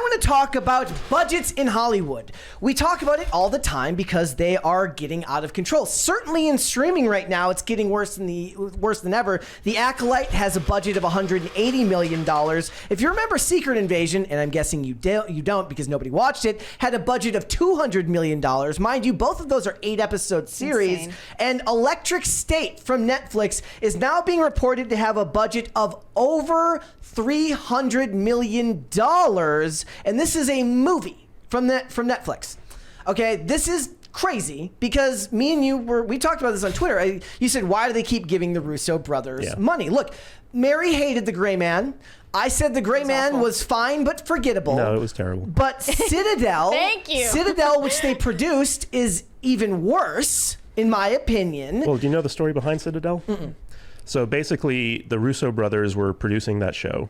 want to talk about budgets in Hollywood. We talk about it all the time because they are getting out of control. Certainly in streaming right now, it's getting worse than ever. The Acolyte has a budget of $180 million. If you remember Secret Invasion, and I'm guessing you don't because nobody watched it, had a budget of $200 million. Mind you, both of those are 8-episode series. Insane. And Electric State from Netflix is now being reported to have a budget of over $300 million. And this is a movie from Netflix. Okay, this is crazy because me and we talked about this on Twitter. You said, why do they keep giving the Russo brothers money? Look, Mary hated The Gray Man. I said The Gray Man was fine but forgettable. No, it was terrible. But Citadel, Thank you. Citadel, which they produced, is even worse, in my opinion. Well, do you know the story behind Citadel? Mm-mm. So basically, the Russo brothers were producing that show.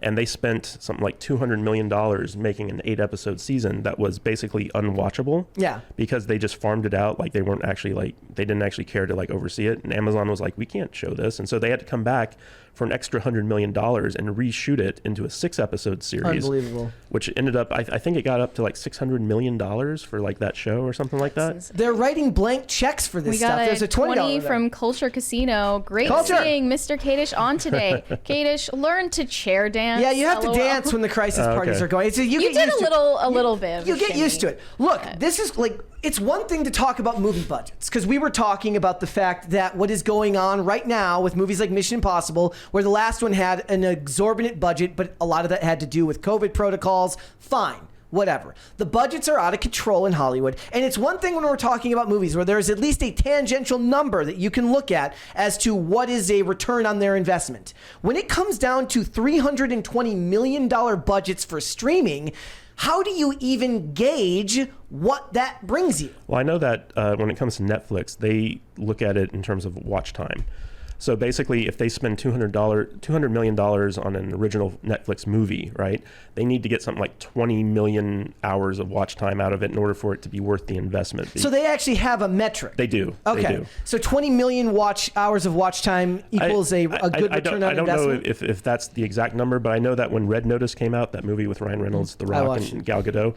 And they spent something like $200 million making an 8-episode season that was basically unwatchable. Yeah. Because they just farmed it out. Like they didn't actually care to oversee it. And Amazon was like, we can't show this. And so they had to come back for an extra $100 million and reshoot it into a 6-episode series. Unbelievable. Which ended up, I think it got up to like $600 million for like that show or something like that. They're writing blank checks for this stuff. There's a $20 from Culture Casino. Great seeing Mr. Kadish on today. Kadish, learn to chair dance. Yeah, you have to dance when the crisis parties are going. So you did get a little bit. You get used to it. Look, this is it's one thing to talk about movie budgets because we were talking about the fact that what is going on right now with movies like Mission Impossible, where the last one had an exorbitant budget, but a lot of that had to do with COVID protocols. Fine. Whatever. The budgets are out of control in Hollywood. And it's one thing when we're talking about movies where there's at least a tangential number that you can look at as to what is a return on their investment. When it comes down to $320 million budgets for streaming, how do you even gauge what that brings you? Well, I know that when it comes to Netflix, they look at it in terms of watch time. So basically, if they spend $200 million on an original Netflix movie, right, they need to get something like 20 million hours of watch time out of it in order for it to be worth the investment. So they actually have a metric. They do. Okay. They do. So 20 million hours of watch time equals a good return on investment? I don't know if that's the exact number, but I know that when Red Notice came out, that movie with Ryan Reynolds, The Rock, and Gal Gadot,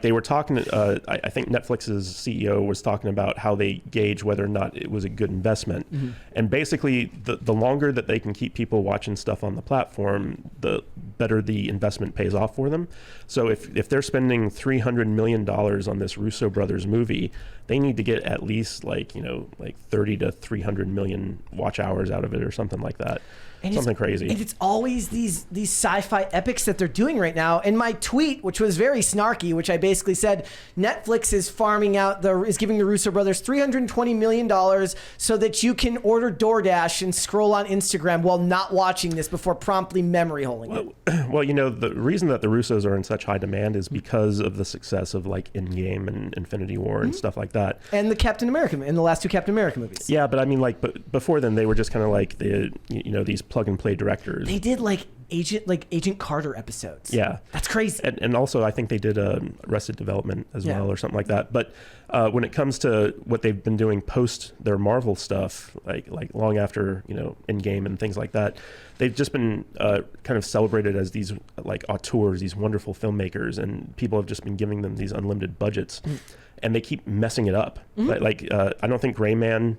they were talking, I think Netflix's CEO was talking about how they gauge whether or not it was a good investment. Mm-hmm. And basically, the longer that they can keep people watching stuff on the platform, the better the investment pays off for them. So if they're spending $300 million on this Russo brothers movie, they need to get at least 30 to 300 million watch hours out of it or something like that. And something crazy. And it's always these sci-fi epics that they're doing right now. And my tweet, which was very snarky, which I basically said, Netflix is is giving the Russo brothers $320 million so that you can order DoorDash and scroll on Instagram while not watching this before promptly memory holing it. Well, the reason that the Russos are in such high demand is because of the success of Endgame and Infinity War and stuff like that. And the last two Captain America movies. Yeah, but I mean, but before then, they were just kind of these plug and play directors. They did Agent Carter episodes. Yeah, that's crazy. And also I think they did Arrested Development as well or something like that. But when it comes to what they've been doing post their Marvel stuff, like long after Endgame and things like that, they've just been kind of celebrated as these auteurs, these wonderful filmmakers, and people have just been giving them these unlimited budgets. And they keep messing it up. Mm-hmm. I don't think Gray Man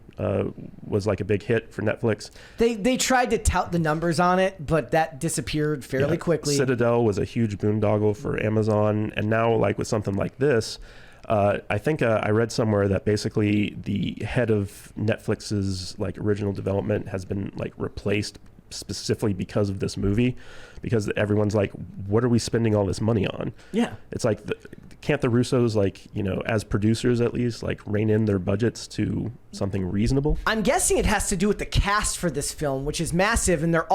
was a big hit for Netflix. They tried to tout the numbers on it, but that disappeared fairly quickly. Citadel was a huge boondoggle for Amazon, and now with something like this, I think I read somewhere that basically the head of Netflix's original development has been replaced specifically because of this movie, because everyone's like, what are we spending all this money on? Yeah. It's can't the Russos, as producers at least, rein in their budgets to something reasonable? I'm guessing it has to do with the cast for this film, which is massive, and they're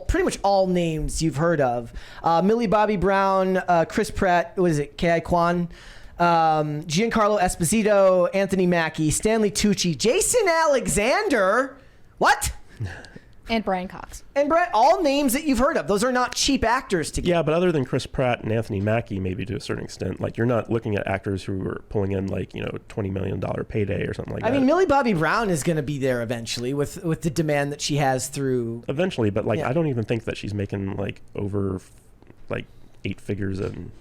pretty much all names you've heard of. Millie Bobby Brown, Chris Pratt, K.I. Kwan, Giancarlo Esposito, Anthony Mackie, Stanley Tucci, Jason Alexander. What? And Brian Cox. And all names that you've heard of. Those are not cheap actors to get. Yeah, but other than Chris Pratt and Anthony Mackie, maybe to a certain extent, you're not looking at actors who are pulling in $20 million payday or something like that. I mean, Millie Bobby Brown is going to be there eventually with the demand that she has through. Eventually, but I don't even think that she's making over 8 figures and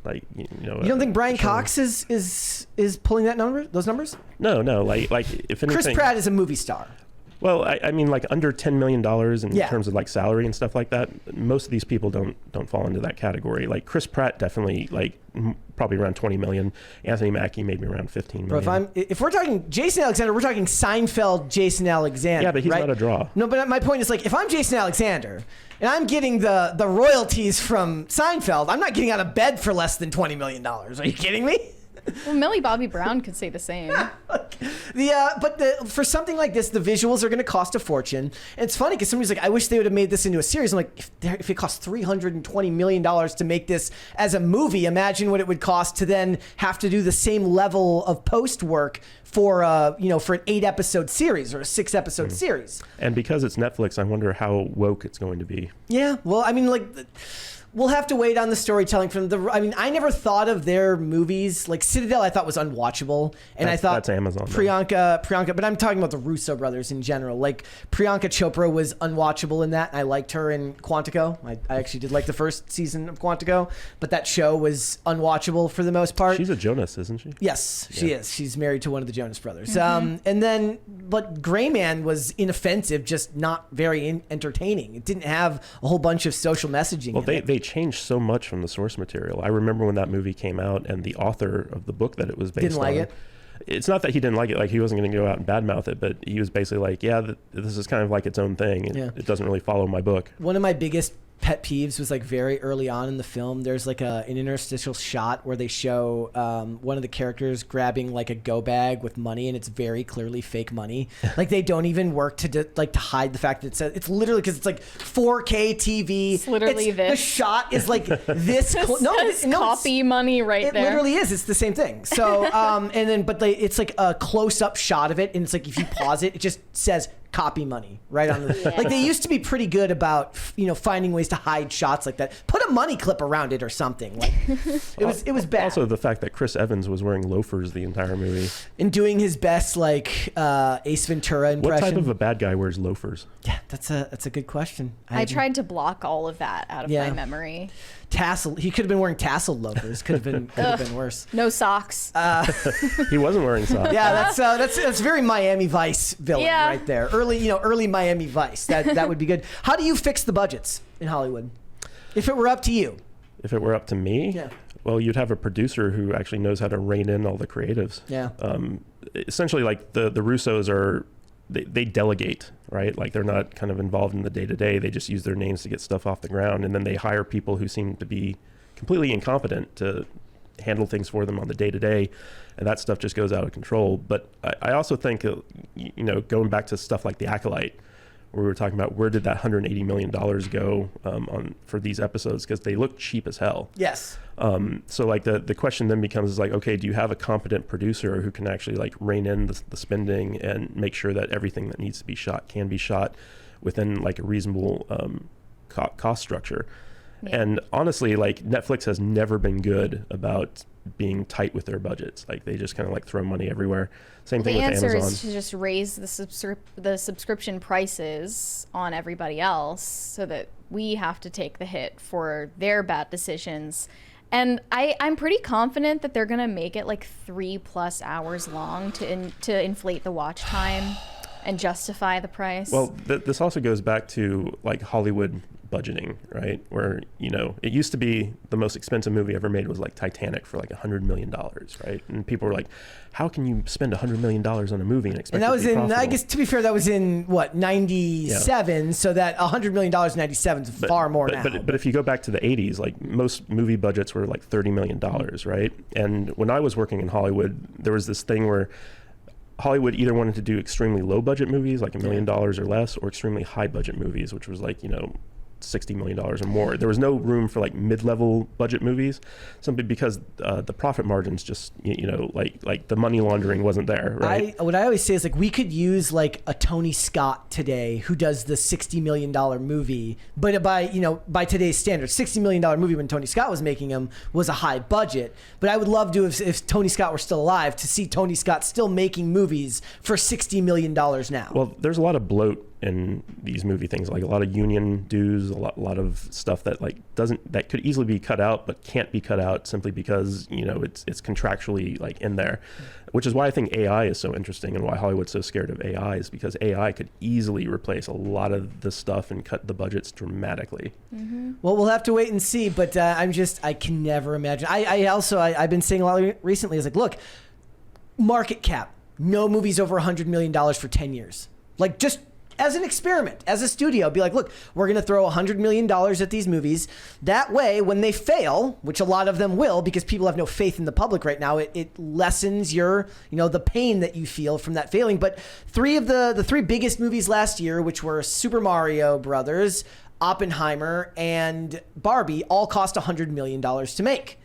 like you don't think Brian Cox is pulling those numbers? No, like if anything, Chris Pratt is a movie star. Well, I mean, like under $10 million in terms of like salary and stuff like that, most of these people don't fall into that category. Like Chris Pratt definitely, like probably around 20 million. Anthony Mackie maybe around 15 million. Bro, if we're talking Jason Alexander, we're talking Seinfeld Jason Alexander. Yeah, but he's right? not a draw. No, but my point is, like, if I'm Jason Alexander and I'm getting the royalties from Seinfeld, I'm not getting out of bed for less than $20 million. Are you kidding me? Well, Millie Bobby Brown could say the same. For something like this, the visuals are going to cost a fortune. And it's funny because somebody's like, I wish they would have made this into a series. I'm like, if it cost $320 million to make this as a movie, imagine what it would cost to then have to do the same level of post work for an 8-episode series or a 6-episode series. And because it's Netflix, I wonder how woke it's going to be. Yeah, well, I mean, like, we'll have to wait on the storytelling from I never thought of their movies. Like Citadel, I thought was unwatchable. And I thought that's Amazon. Priyanka, but I'm talking about the Russo brothers in general. Like Priyanka Chopra was unwatchable in that. I liked her in Quantico. I actually did like the first season of Quantico, but that show was unwatchable for the most part. She's a Jonas, isn't she? Yes, she is. She's married to one of the Jonas brothers. But Gray Man was inoffensive, just not very entertaining. It didn't have a whole bunch of social messaging. Well, they changed so much from the source material. I remember when that movie came out and the author of the book that it was based didn't like on, it. It's not that he didn't like it, like he wasn't going to go out and badmouth it, but he was basically like, this is kind of like its own thing. It doesn't really follow my book. One of my biggest pet peeves was like very early on in the film. There's like an interstitial shot where they show one of the characters grabbing like a go bag with money, and it's very clearly fake money. Like they don't even work to hide the fact that it's literally because it's like 4K TV. It's literally this. The shot is like this. Copy money right there. It literally is. It's the same thing. So it's like a close up shot of it, and it's like if you pause it, it just says copy money right on the like they used to be pretty good about finding ways to hide shots like that. Put a money clip around it or something. Like it was bad. Also the fact that Chris Evans was wearing loafers the entire movie and doing his best like Ace Ventura impression. What type of a bad guy wears loafers? Yeah, that's a good question. I tried to block all of that out of my memory. He could have been wearing tasseled loafers. Could have been worse. No socks. He wasn't wearing socks. Yeah, that's very Miami Vice villain right there. Early Miami Vice. That would be good. How do you fix the budgets in Hollywood? If it were up to you. If it were up to me? Yeah. Well, you'd have a producer who actually knows how to rein in all the creatives. Yeah. Essentially, like the Russos are, they delegate, right? Like they're not kind of involved in the day-to-day. They just use their names to get stuff off the ground. And then they hire people who seem to be completely incompetent to handle things for them on the day-to-day. And that stuff just goes out of control. But I also think, going back to stuff like The Acolyte, where we were talking about where did that $180 million go for these episodes, because they look cheap as hell. Yes. So like the question then becomes is like, okay, do you have a competent producer who can actually like rein in the spending and make sure that everything that needs to be shot can be shot within like a reasonable cost structure? Yeah. And honestly, like Netflix has never been good about being tight with their budgets. Like they just kind of like throw money everywhere. Same thing with Amazon. The answer is to just raise the subscription prices on everybody else so that we have to take the hit for their bad decisions. And I'm pretty confident that they're gonna make it like 3+ hours long to inflate the watch time and justify the price. Well, this also goes back to like Hollywood budgeting, right? Where, it used to be the most expensive movie ever made was like Titanic for like $100 million, right? And people were like, how can you spend $100 million on a movie and expect it to be profitable? I guess to be fair, that was in what, 97? Yeah. So that $100 million in 97 is far more now. But if you go back to the 80s, like most movie budgets were like $30 million, right? And when I was working in Hollywood, there was this thing where Hollywood either wanted to do extremely low budget movies, like $1 million or less, or extremely high budget movies, which was like, $60 million or more. There was no room for like mid-level budget movies, simply because the profit margins just, like the money laundering wasn't there, right? What I always say is like we could use like a Tony Scott today who does the $60 million movie, but by today's standards, $60 million movie when Tony Scott was making them was a high budget. But I would love to, if Tony Scott were still alive, to see Tony Scott still making movies for $60 million now. Well, there's a lot of bloat in these movie things, like a lot of union dues, a lot of stuff that like that could easily be cut out, but can't be cut out simply because, you know, it's contractually like in there, which is why I think AI is so interesting and why Hollywood's so scared of AI is because AI could easily replace a lot of the stuff and cut the budgets dramatically. Mm-hmm. Well, we'll have to wait and see, but I can never imagine. I've been saying a lot recently is like, look, market cap, no movies over $100 million for 10 years. Like, just as an experiment, as a studio, be like, look, we're going to throw $100 million at these movies. That way, when they fail, which a lot of them will, because people have no faith in the public right now, it lessens your, you know, the pain that you feel from that failing. But the three biggest movies last year, which were Super Mario Brothers, Oppenheimer, and Barbie, all cost $100 million to make.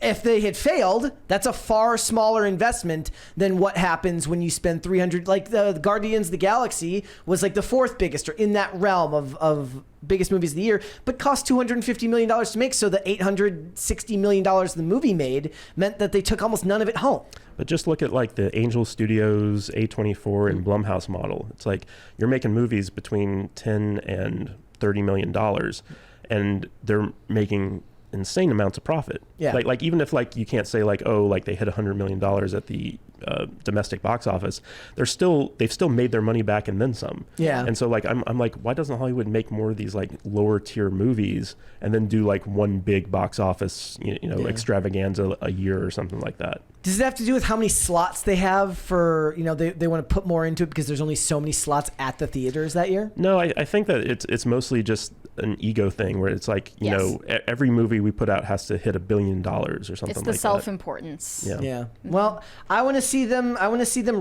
If they had failed, that's a far smaller investment than what happens when you spend 300. Like the Guardians of the Galaxy was like the fourth biggest, or in that realm of biggest movies of the year, but cost $250 million to make. So the $860 million the movie made meant that they took almost none of it home. But just look at like the Angel Studios, A24, and Blumhouse model. It's like you're making movies between $10 and $30 million, and they're making insane amounts of profit. Yeah. Like even if like you can't say like, oh, like they hit $100 million at the domestic box office, they've still made their money back and then some. Yeah. And so like I'm like, why doesn't Hollywood make more of these like lower tier movies and then do like one big box office extravaganza a year or something like that? Does it have to do with how many slots they have for, you know, they want to put more into it because there's only so many slots at the theaters that year? No, I think that it's mostly just an ego thing where it's like, you know, every movie we put out has to hit $1 billion or something like that. It's the self-importance. Yeah. Well, I want to see them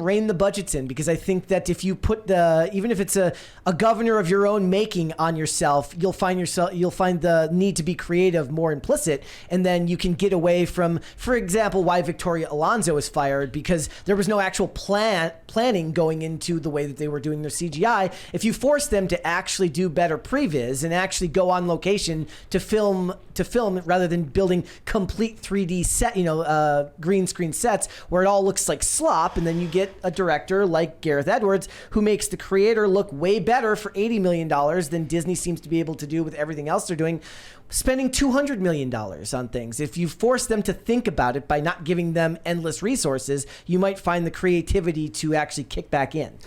rein the budgets in, because I think that if you put even if it's a governor of your own making on yourself, you'll find the need to be creative more implicit, and then you can get away from, for example, why Victoria Alonso was fired, because there was no actual planning going into the way that they were doing their CGI. If you force them to actually do better previs and actually go on location to film rather than building complete 3D set, green screen sets where it all looks like slop, and then you get a director like Gareth Edwards who makes the creator look way better for $80 million than Disney seems to be able to do with everything else they're doing, spending $200 million on things. If you force them to think about it by not giving them endless resources, you might find the creativity to actually kick back in.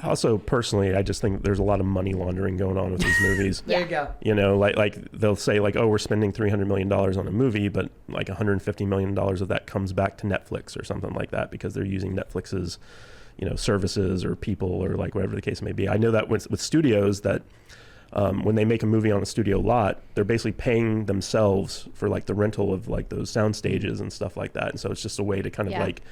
Also, personally, I just think there's a lot of money laundering going on with these movies. There you go. You know, like they'll say like, oh, we're spending $300 million on a movie, but like $150 million of that comes back to Netflix or something like that because they're using Netflix's, services or people or like whatever the case may be. I know that with studios that when they make a movie on a studio lot, they're basically paying themselves for like the rental of like those sound stages and stuff like that. And so it's just a way to kind of like,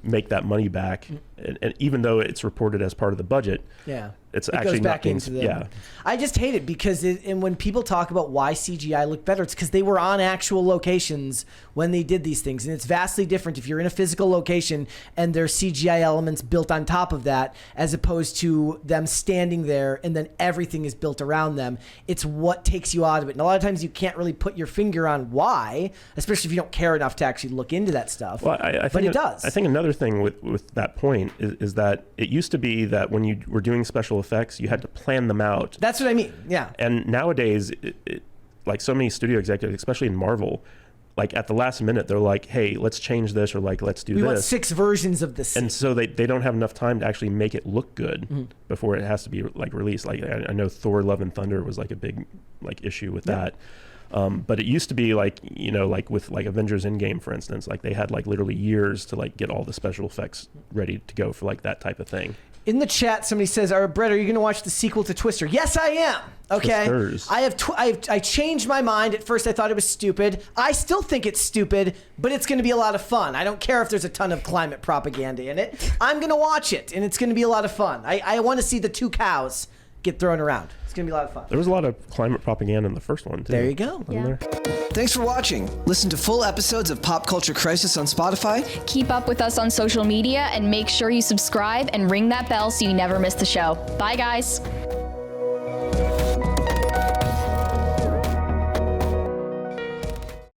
make that money back. And even though it's reported as part of the budget, it actually goes back into them. Yeah. I just hate it because and when people talk about why CGI looked better, it's because they were on actual locations when they did these things. And it's vastly different if you're in a physical location and there's CGI elements built on top of that, as opposed to them standing there and then everything is built around them. It's what takes you out of it. And a lot of times you can't really put your finger on why, especially if you don't care enough to actually look into that stuff. Well, I think it does. I think another thing with that point is that it used to be that when you were doing special effects, you had to plan them out. That's what I mean. Yeah. And nowadays, like so many studio executives, especially in Marvel, like at the last minute, they're like, hey, let's change this, or like, let's do this. We want 6 versions of this. And so they don't have enough time to actually make it look good before it has to be like released. Like I know Thor Love and Thunder was like a big like issue with that. But it used to be like, like with like Avengers Endgame, for instance, like they had like literally years to like get all the special effects ready to go for like that type of thing. In the chat, somebody says, Brett, are you going to watch the sequel to Twister? Yes, I am. Okay. Twisters. I changed my mind. At first, I thought it was stupid. I still think it's stupid, but it's going to be a lot of fun. I don't care if there's a ton of climate propaganda in it. I'm going to watch it, and it's going to be a lot of fun. I want to see the 2 cows get thrown around. It's going to be a lot of fun. There was a lot of climate propaganda in the first one, too. There you go. Yeah. Thanks for watching. Listen to full episodes of Pop Culture Crisis on Spotify. Keep up with us on social media and make sure you subscribe and ring that bell so you never miss the show. Bye, guys.